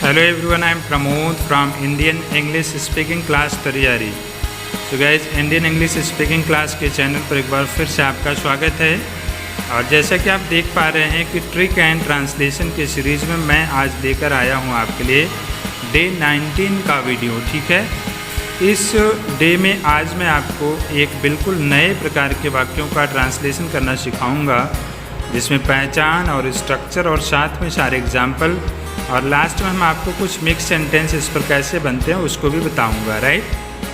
Hello everyone, I am Pramod from Indian English Speaking Class तैयारी। तो guys Indian English speaking class के channel पर एक बार फिर से आपका स्वागत है। और जैसा कि आप देख पा रहे हैं कि ट्रिक एंड ट्रांसलेशन के सीरीज़ में मैं आज लेकर आया हूं आपके लिए डे 19 का वीडियो। ठीक है, इस डे में आज मैं आपको एक बिल्कुल नए प्रकार के वाक्यों का ट्रांसलेशन करना सिखाऊंगा, जिसमें पहचान और स्ट्रक्चर और साथ में सारे एग्जाम्पल, और लास्ट में हम आपको कुछ मिक्स सेंटेंस इस पर कैसे बनते हैं उसको भी बताऊंगा। राइट,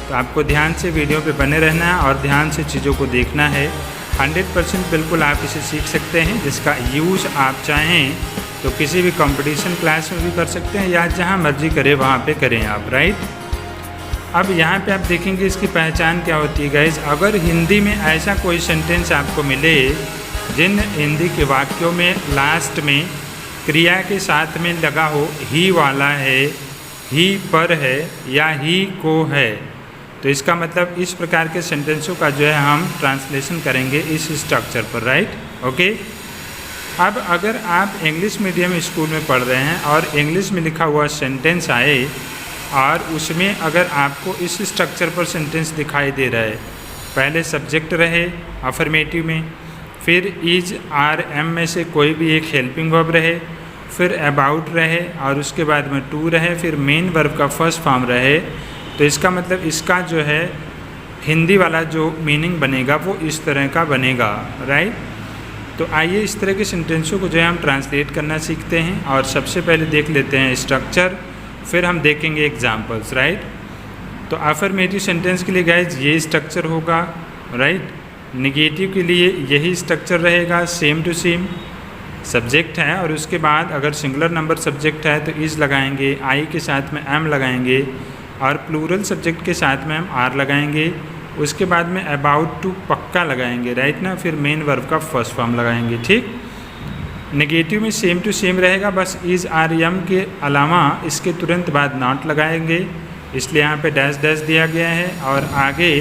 तो आपको ध्यान से वीडियो पे बने रहना है और ध्यान से चीज़ों को देखना है। 100% बिल्कुल आप इसे सीख सकते हैं, जिसका यूज़ आप चाहें तो किसी भी कंपटीशन क्लास में भी कर सकते हैं या जहां मर्जी करें वहां पे करें आप। राइट, अब यहाँ पे आप देखेंगे इसकी पहचान क्या होती है गाइज। अगर हिंदी में ऐसा कोई सेंटेंस आपको मिले जिन हिंदी के वाक्यों में लास्ट में क्रिया के साथ में लगा हो ही वाला है, ही पर है या ही को है, तो इसका मतलब इस प्रकार के सेंटेंसों का जो है हम ट्रांसलेशन करेंगे इस स्ट्रक्चर पर। Right, okay. अब अगर आप इंग्लिश मीडियम स्कूल में पढ़ रहे हैं और इंग्लिश में लिखा हुआ सेंटेंस आए और उसमें अगर आपको इस स्ट्रक्चर पर सेंटेंस दिखाई दे रहा है, पहले सब्जेक्ट रहे अफर्मेटिव में, फिर इज आर एम में से कोई भी एक हेल्पिंग वर्ब रहे, फिर अबाउट रहे और उसके बाद में टू रहे, फिर मेन वर्ब का फर्स्ट फॉर्म रहे, तो इसका मतलब इसका जो है हिंदी वाला जो मीनिंग बनेगा वो इस तरह का बनेगा। राइट, तो आइए इस तरह के सेंटेंसों को जो है हम ट्रांसलेट करना सीखते हैं। और सबसे पहले देख लेते हैं स्ट्रक्चर, फिर हम देखेंगे एग्जाम्पल्स। राइट, तो अफर्मेटिव सेंटेंस के लिए गाइज ये स्ट्रक्चर होगा। राइट, नेगेटिव के लिए यही स्ट्रक्चर रहेगा, सेम टू सेम। सब्जेक्ट है और उसके बाद अगर सिंगुलर नंबर सब्जेक्ट है तो इज़ लगाएंगे, आई के साथ में एम लगाएंगे और प्लूरल सब्जेक्ट के साथ में हम आर लगाएंगे। उसके बाद में अबाउट टू पक्का लगाएंगे, राइट ना, फिर मेन वर्ब का फर्स्ट फॉर्म लगाएंगे। ठीक, नेगेटिव में सेम टू सेम रहेगा, बस इज़ आर एम के अलावा इसके तुरंत बाद नॉट लगाएंगे, इसलिए यहाँ पे डैश डैश दिया गया है और आगे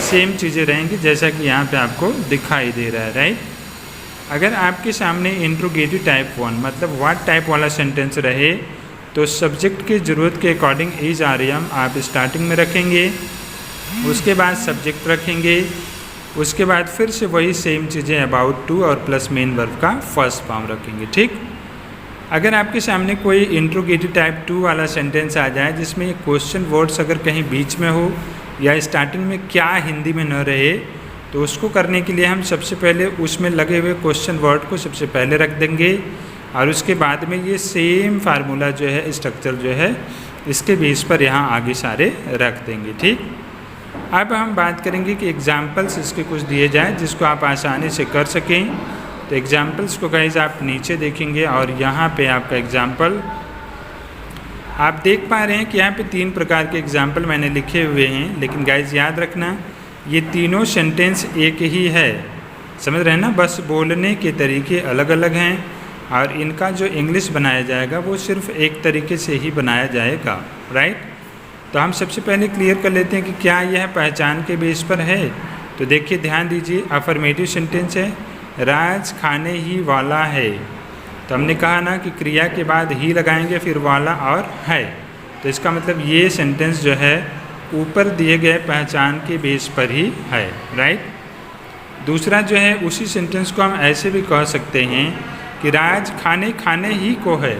सेम चीज़ें रहेंगी जैसा कि यहाँ पे आपको दिखाई दे रहा है। राइट, अगर आपके सामने इंट्रोगेटिव टाइप 1 मतलब व्हाट टाइप वाला सेंटेंस रहे तो सब्जेक्ट की ज़रूरत के अकॉर्डिंग इज आर एम आप स्टार्टिंग में रखेंगे, उसके बाद सब्जेक्ट रखेंगे, उसके बाद फिर से वही सेम चीज़ें अबाउट टू और प्लस मेन वर्ब का फर्स्ट फॉर्म रखेंगे। ठीक, अगर आपके सामने कोई इंट्रोगेटिव टाइप 2 वाला सेंटेंस आ जाए जिसमें क्वेश्चन वर्ड्स अगर कहीं बीच में हो या स्टार्टिंग में क्या हिंदी में न रहे, तो उसको करने के लिए हम सबसे पहले उसमें लगे हुए क्वेश्चन वर्ड को सबसे पहले रख देंगे और उसके बाद में ये सेम फार्मूला जो है स्ट्रक्चर जो है इसके बेस पर यहाँ आगे सारे रख देंगे। ठीक, अब हम बात करेंगे कि एग्जाम्पल्स इसके कुछ दिए जाएँ जिसको आप आसानी से कर सकें। तो एग्जाम्पल्स को गाइज आप नीचे देखेंगे और यहाँ पे आपका एग्जाम्पल आप देख पा रहे हैं कि यहाँ पे 3 प्रकार के एग्जाम्पल मैंने लिखे हुए हैं, लेकिन गाइज याद रखना ये तीनों सेंटेंस एक ही है, समझ रहे हैं ना, बस बोलने के तरीके अलग अलग हैं और इनका जो इंग्लिश बनाया जाएगा वो सिर्फ एक तरीके से ही बनाया जाएगा। राइट, तो हम सबसे पहले क्लियर कर लेते हैं कि क्या यह पहचान के बेस पर है। तो देखिए ध्यान दीजिए, अफर्मेटिव सेंटेंस है, राज खाने ही वाला है, तो हमने कहा ना कि क्रिया के बाद ही लगाएंगे फिर वाला और है, तो इसका मतलब ये सेंटेंस जो है ऊपर दिए गए पहचान के बेस पर ही है। राइट, दूसरा जो है उसी सेंटेंस को हम ऐसे भी कह सकते हैं कि राज खाने खाने ही को है,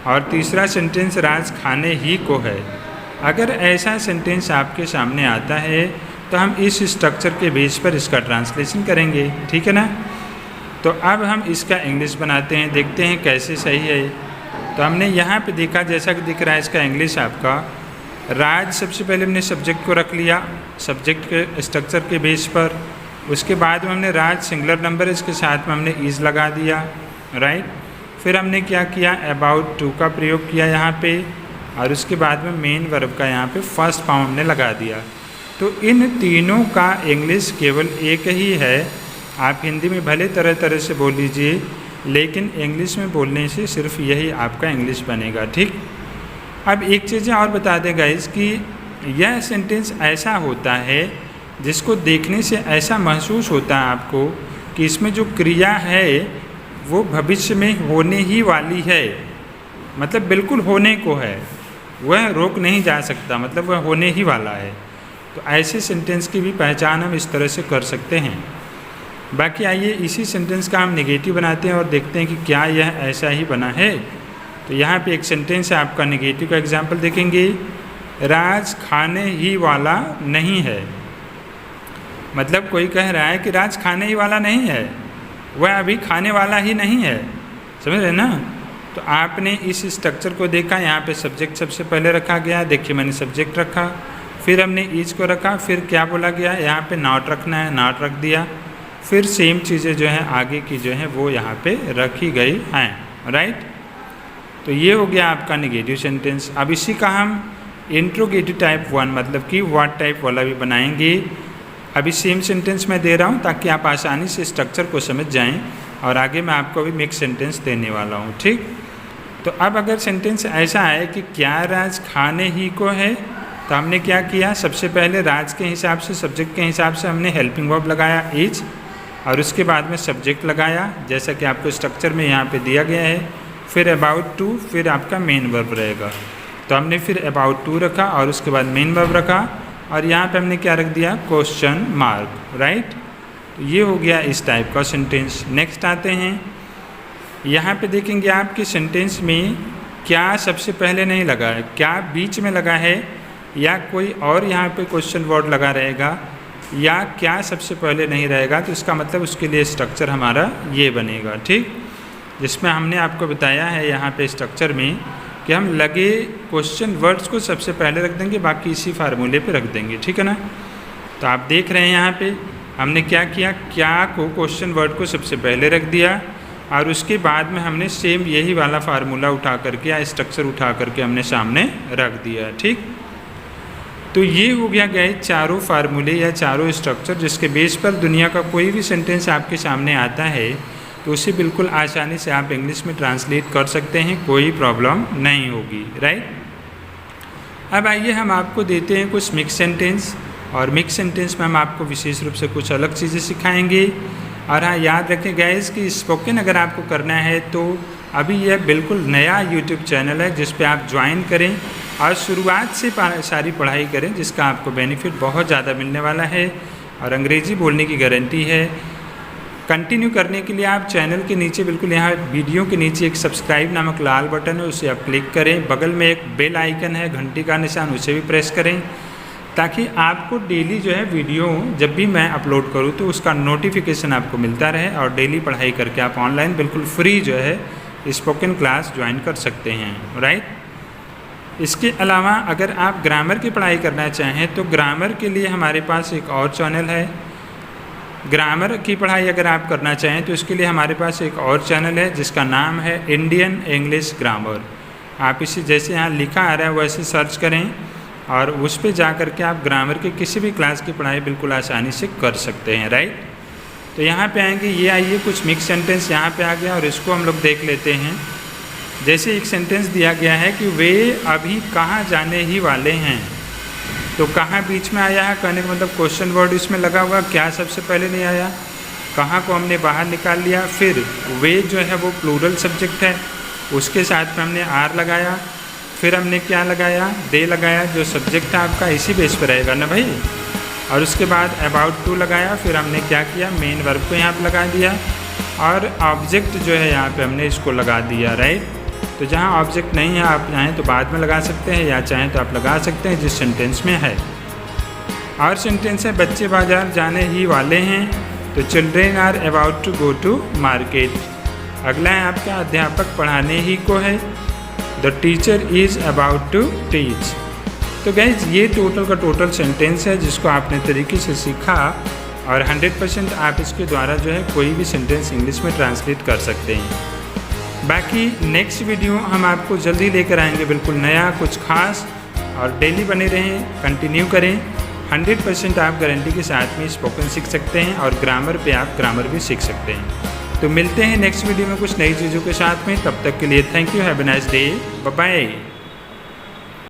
और तीसरा सेंटेंस राज खाने ही को है। अगर ऐसा सेंटेंस आपके सामने आता है तो हम इस स्ट्रक्चर के बेस पर इसका ट्रांसलेशन करेंगे। ठीक है ना, तो अब हम इसका इंग्लिश बनाते हैं, देखते हैं कैसे सही है। तो हमने यहाँ पे देखा, जैसा कि दिख रहा है इसका इंग्लिश आपका, राज सबसे पहले हमने सब्जेक्ट को रख लिया सब्जेक्ट के स्ट्रक्चर के बेस पर, उसके बाद में हमने राज सिंगुलर नंबर इसके साथ में हमने इज़ लगा दिया। राइट, फिर हमने क्या किया, अबाउट टू का प्रयोग किया यहाँ पे और उसके बाद में मेन वर्ब का यहाँ पे फर्स्ट फॉर्म हमने लगा दिया। तो इन तीनों का इंग्लिश केवल एक ही है। आप हिंदी में भले तरह तरह से बोल लीजिए, लेकिन इंग्लिश में बोलने से सिर्फ यही आपका इंग्लिश बनेगा। ठीक, अब एक चीज़ और बता दें गाइज कि यह सेंटेंस ऐसा होता है जिसको देखने से ऐसा महसूस होता है आपको कि इसमें जो क्रिया है वो भविष्य में होने ही वाली है, मतलब बिल्कुल होने को है, वह रोक नहीं जा सकता, मतलब वह होने ही वाला है। तो ऐसे सेंटेंस की भी पहचान हम इस तरह से कर सकते हैं। बाकी आइए इसी सेंटेंस का हम नेगेटिव बनाते हैं और देखते हैं कि क्या यह ऐसा ही बना है। तो यहाँ पे एक सेंटेंस है, आपका नेगेटिव का एग्जाम्पल देखेंगे, राज खाने ही वाला नहीं है। मतलब कोई कह रहा है कि राज खाने ही वाला नहीं है, वह अभी खाने वाला ही नहीं है, समझ रहे ना। तो आपने इस स्ट्रक्चर को देखा, यहाँ पे सब्जेक्ट सबसे पहले रखा गया, देखिए मैंने सब्जेक्ट रखा, फिर हमने इज को रखा, फिर क्या बोला गया, यहाँ पे नॉट रखना है, नॉट रख दिया, फिर सेम चीज़ें जो हैं आगे की जो हैं वो यहाँ पे रखी गई हैं, राइट। तो ये हो गया आपका नेगेटिव सेंटेंस। अब इसी का हम इंट्रोगेटिव टाइप 1 मतलब कि व्हाट टाइप वाला भी बनाएंगे। अभी सेम सेंटेंस मैं दे रहा हूँ ताकि आप आसानी से स्ट्रक्चर को समझ जाएं, और आगे मैं आपको भी मिक्स सेंटेंस देने वाला हूँ, ठीक। तो अब अगर सेंटेंस ऐसा है कि क्या राज खाने ही को है, तो हमने क्या किया, सबसे पहले राज के हिसाब से, सब्जेक्ट के हिसाब से हमने हेल्पिंग वर्ब लगाया इज, और उसके बाद में सब्जेक्ट लगाया जैसा कि आपको स्ट्रक्चर में यहाँ पे दिया गया है, फिर अबाउट टू, फिर आपका मेन वर्ब रहेगा। तो हमने फिर अबाउट टू रखा और उसके बाद मेन वर्ब रखा, और यहाँ पे हमने क्या रख दिया, क्वेश्चन मार्क, राइट। तो ये हो गया इस टाइप का सेंटेंस। नेक्स्ट आते हैं, यहाँ पे देखेंगे आपके सेंटेंस में क्या सबसे पहले नहीं लगा है, क्या बीच में लगा है, या कोई और यहाँ पे क्वेश्चन वर्ड लगा रहेगा, या क्या सबसे पहले नहीं रहेगा। तो इसका मतलब उसके लिए स्ट्रक्चर हमारा ये बनेगा, ठीक। जिसमें हमने आपको बताया है यहाँ पे स्ट्रक्चर में कि हम लगे क्वेश्चन वर्ड्स को सबसे पहले रख देंगे, बाकी इसी फार्मूले पे रख देंगे, ठीक है ना। तो आप देख रहे हैं यहाँ पे हमने क्या किया, क्या को क्वेश्चन वर्ड को सबसे पहले रख दिया, और उसके बाद में हमने सेम यही वाला फार्मूला उठा करके या स्ट्रक्चर उठा करके हमने सामने रख दिया, ठीक। तो ये हो गया गए चारों फार्मूले या चारों स्ट्रक्चर, जिसके बेस पर दुनिया का कोई भी सेंटेंस आपके सामने आता है तो उसे बिल्कुल आसानी से आप इंग्लिश में ट्रांसलेट कर सकते हैं, कोई प्रॉब्लम नहीं होगी, राइट। अब आइए हम आपको देते हैं कुछ मिक्स सेंटेंस, और मिक्स सेंटेंस में हम आपको विशेष रूप से कुछ अलग चीज़ें सिखाएंगे। और हाँ, याद रखें गाइस कि स्पोकन अगर आपको करना है तो अभी यह बिल्कुल नया यूट्यूब चैनल है जिस पे आप ज्वाइन करें और शुरुआत से सारी पढ़ाई करें, जिसका आपको बेनिफिट बहुत ज़्यादा मिलने वाला है और अंग्रेज़ी बोलने की गारंटी है। कंटिन्यू करने के लिए आप चैनल के नीचे बिल्कुल यहाँ वीडियो के नीचे एक सब्सक्राइब नामक लाल बटन है, उसे आप क्लिक करें, बगल में एक बेल आइकन है घंटी का निशान, उसे भी प्रेस करें, ताकि आपको डेली जो है वीडियो जब भी मैं अपलोड करूँ तो उसका नोटिफिकेशन आपको मिलता रहे, और डेली पढ़ाई करके आप ऑनलाइन बिल्कुल फ्री जो है स्पोकन क्लास ज्वाइन कर सकते हैं, राइट। इसके अलावा अगर आप ग्रामर की पढ़ाई करना चाहें तो ग्रामर के लिए हमारे पास एक और चैनल है। ग्रामर की पढ़ाई अगर आप करना चाहें तो इसके लिए हमारे पास एक और चैनल है जिसका नाम है इंडियन इंग्लिश ग्रामर। आप इसे जैसे यहाँ लिखा आ रहा है वैसे सर्च करें और उस पर जा कर के आप ग्रामर के किसी भी क्लास की पढ़ाई बिल्कुल आसानी से कर सकते हैं, राइट। तो यहाँ पे आएंगे, ये आइए कुछ मिक्स सेंटेंस यहाँ पे आ गया और इसको हम लोग देख लेते हैं। जैसे एक सेंटेंस दिया गया है कि वे अभी कहाँ जाने ही वाले हैं, तो कहाँ बीच में आया है, कहने का मतलब क्वेश्चन वर्ड इसमें लगा हुआ, क्या सबसे पहले नहीं आया, कहाँ को हमने बाहर निकाल लिया। फिर वे जो है वो प्लूरल सब्जेक्ट है, उसके साथ में हमने आर लगाया, फिर हमने क्या लगाया, दे लगाया, जो सब्जेक्ट है आपका इसी बेस पर रहेगा ना भाई। और उसके बाद अबाउट टू लगाया, फिर हमने क्या किया, मेन वर्ब को यहाँ पर लगा दिया, और ऑब्जेक्ट जो है यहाँ पे हमने इसको लगा दिया, राइट। तो जहाँ ऑब्जेक्ट नहीं है आप चाहें तो बाद में लगा सकते हैं, या चाहें तो आप लगा सकते हैं जिस सेंटेंस में है। और सेंटेंस है बच्चे बाजार जाने ही वाले हैं, तो children are about to go to market. अगला है आपका अध्यापक पढ़ाने ही को है, the teacher is about to teach. तो गाइज ये टोटल का टोटल सेंटेंस है जिसको आपने तरीके से सीखा, और 100% आप इसके द्वारा जो है कोई भी सेंटेंस इंग्लिश में ट्रांसलेट कर सकते हैं। बाकी नेक्स्ट वीडियो हम आपको जल्दी लेकर आएंगे, बिल्कुल नया कुछ खास, और डेली बने रहें, कंटिन्यू करें। 100% आप गारंटी के साथ में स्पोकन सीख सकते हैं, और ग्रामर पे आप ग्रामर भी सीख सकते हैं। तो मिलते हैं नेक्स्ट वीडियो में कुछ नई चीज़ों के साथ में, तब तक के लिए thank you, have a nice day, bye bye.